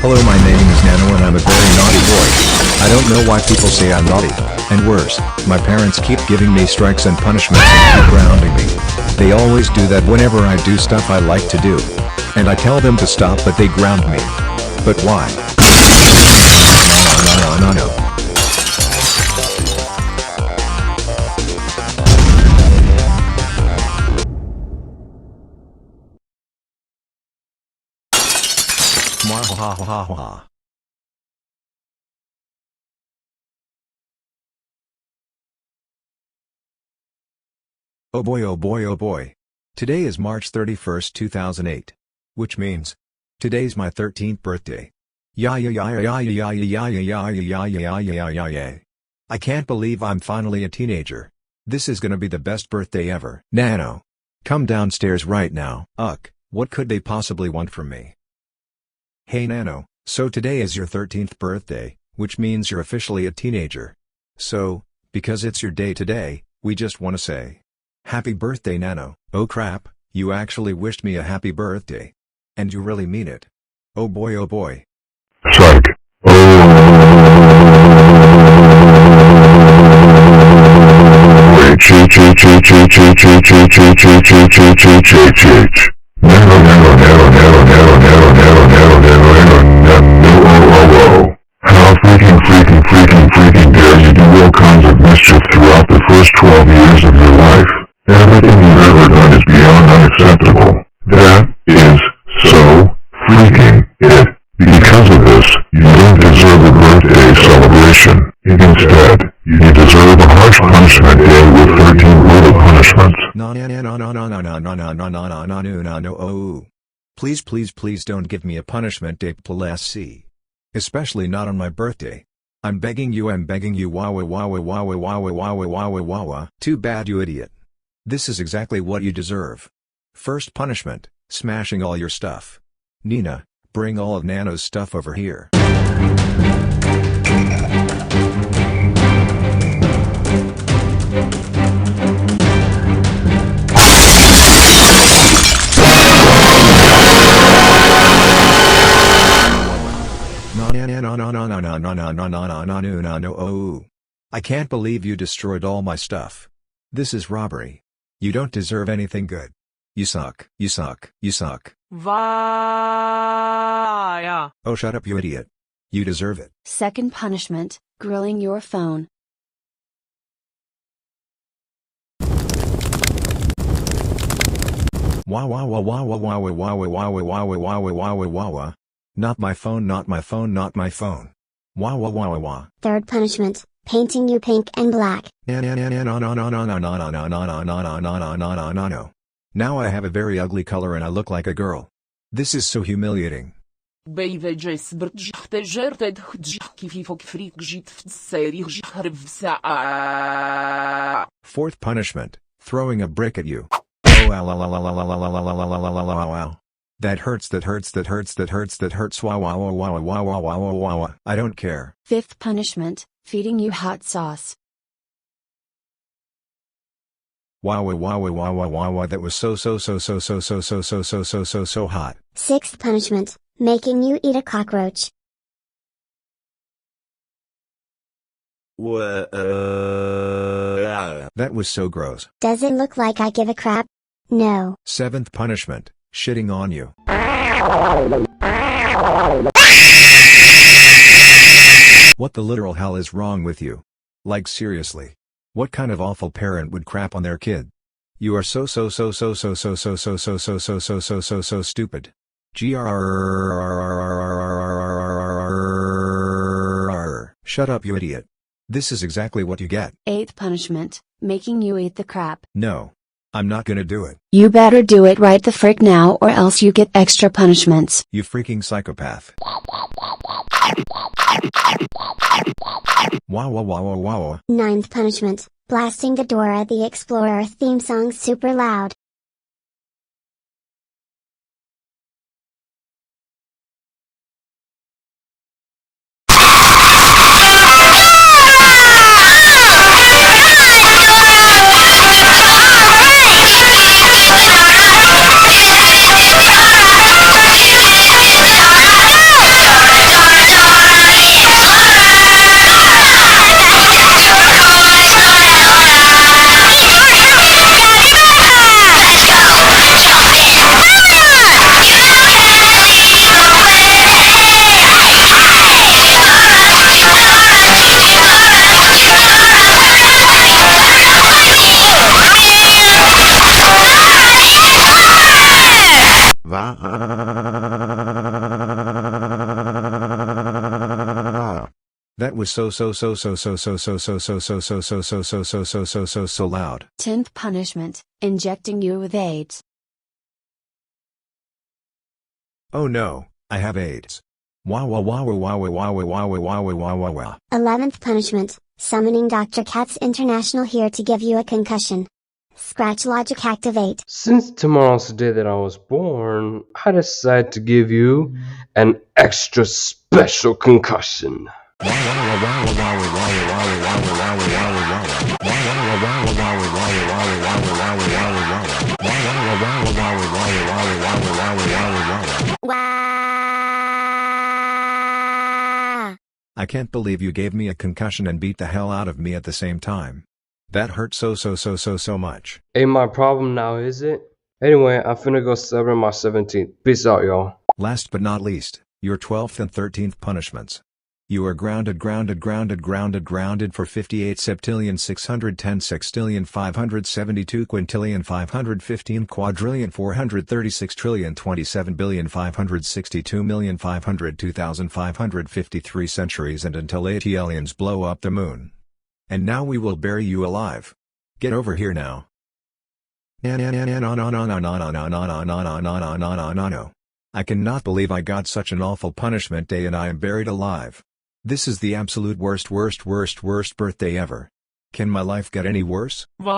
Hello, my name is Nano and I'm a very naughty boy. I don't know why people say I'm naughty, and worse, my parents keep giving me strikes and punishments and keep grounding me. They always do that whenever I do stuff I like to do. And I tell them to stop but they ground me. But why? No. Oh boy, oh boy, oh boy. Today is March 31st, 2008. Which means, today's my 13th birthday. I can't believe I'm finally a teenager. This is gonna be the best birthday ever. Nano, come downstairs right now. What could they possibly want from me? Hey Nano, so today is your 13th birthday, which means you're officially a teenager. So, because it's your day today, we just wanna say, happy birthday Nano. Oh crap, you actually wished me a happy birthday. And you really mean it. Oh boy, oh boy. Psych. Wait, cheat. How freaking dare you do all kinds of mischief throughout the first 12 years of your life. Everything you've ever done is beyond unacceptable. That is so freaking it. Because of this, you don't deserve a birthday celebration. Instead, you deserve a harsh punishment day with 13 brutal punishments. No. Please don't give me a punishment day, please. Especially not on my birthday. I'm begging you, wow. Too bad, you idiot. This is exactly what you deserve. First punishment, smashing all your stuff. Nina, bring all of Nano's stuff over here. No. I can't believe you destroyed all my stuff. This is robbery. You don't deserve anything good. You suck. Vaya. Oh, shut up, you idiot. You deserve it. Second punishment, grilling your phone. Wow. Not my phone. Wow. Third punishment, painting you pink and black. No. Now I have a very ugly color and I look like a girl. This is so humiliating. Fourth punishment, throwing a brick at you. Oh, wow. That hurts. Wow. I don't care. Fifth punishment, feeding you hot sauce. Wow. That was so hot. Sixth punishment, making you eat a cockroach. That was so gross. Does it look like I give a crap? No. Seventh punishment, shitting on you. What the literal hell is wrong with you? Like seriously. What kind of awful parent would crap on their kid? You are so stupid. Shut up, you idiot. This is exactly what you get. Eighth punishment, making you eat the crap. No. I'm not gonna do it. You better do it right the frick now or else you get extra punishments. You freaking psychopath. Wow. Ninth punishment, blasting the Dora the Explorer theme song super loud. That was so loud. 10th punishment, injecting you with AIDS. Oh no, I have AIDS. Wow wow wow wow wow wow wow wow wow wow wow. 11th punishment, summoning Dr. Katz International here to give you a concussion. Scratch logic activate. Since tomorrow's the day that I was born, I decided to give you an extra special concussion. I can't believe you gave me a concussion and beat the hell out of me at the same time. That hurt so much. Ain't my problem now, is it? Anyway, I'm finna go celebrate my 17th. Peace out, y'all. Last but not least, your 12th and 13th punishments. You are grounded for 58 septillion 610 sextillion 572 quintillion 515 quadrillion 436 trillion 27 billion 562 million 502,553 centuries and until aliens blow up the moon. And now we will bury you alive. Get over here now. I cannot believe I got such an awful punishment day and I am buried alive. This is the absolute worst birthday ever. Can my life get any worse? Wow.